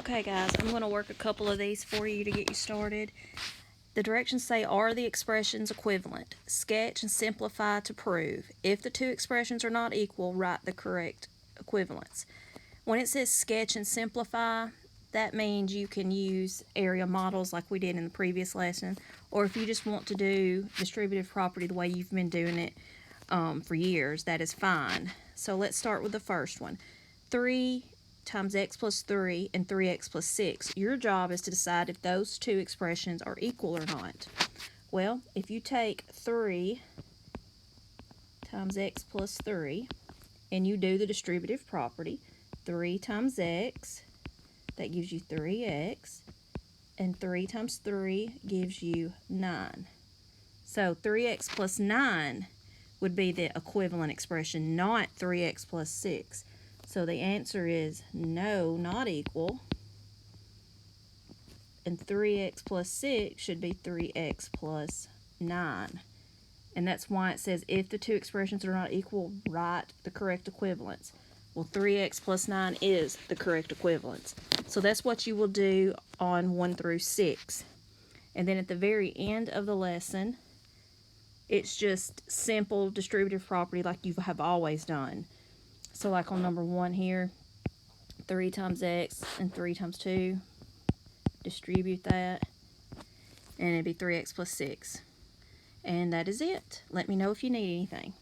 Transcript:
Okay guys, I'm going to work a couple of these for you to get you started. The directions say, are the expressions equivalent? Sketch and simplify to prove. If the two expressions are not equal, write the correct equivalence. When it says sketch and simplify, that means you can use area models like we did in the previous lesson, or if you just want to do distributive property the way you've been doing it for years, that is fine. So let's start with the first one. 3 times x plus 3 and 3x plus 6. Your job is to decide if those two expressions are equal or not. Well, if you take 3 times x plus 3 and you do the distributive property, 3 times x, that gives you 3x, and 3 times 3 gives you 9. So 3x plus 9 would be the equivalent expression, not 3x plus 6. So the answer is no, not equal. And 3x plus 6 should be 3x plus 9. And that's why it says if the two expressions are not equal, write the correct equivalence. Well, 3x plus 9 is the correct equivalence. So that's what you will do on 1 through 6. And then at the very end of the lesson, it's just simple distributive property like you have always done. So like on number 1 here, 3 times x and 3 times 2, distribute that, and it'd be 3x plus 6. And that is it. Let me know if you need anything.